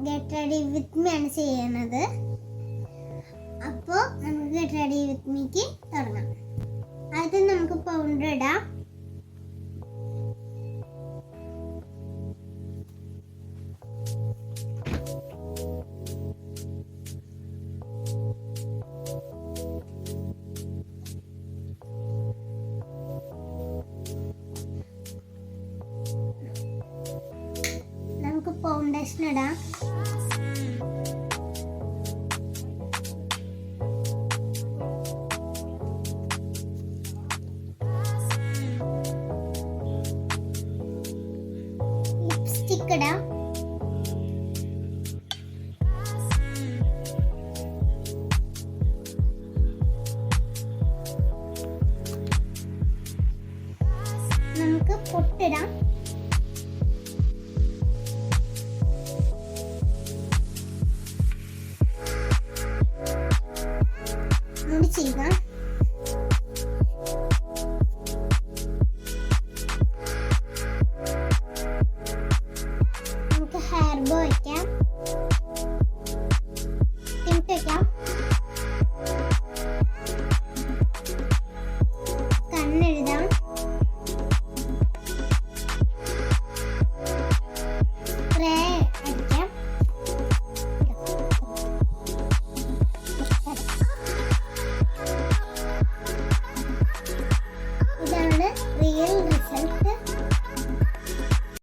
Get ready with me ആണ് ചെയ്യുന്നത്. അപ്പോൾ നമുക്ക് ഗെറ്റ് റെഡി വിത്ത് മീക്ക് തുടങ്ങാം. ആദ്യം നമുക്ക് പൗഡർ ഇടാം. നമുക്ക് ഫൗണ്ടേഷൻ ഇടാം. ലിപ്സ്റ്റിക് ഇടാം.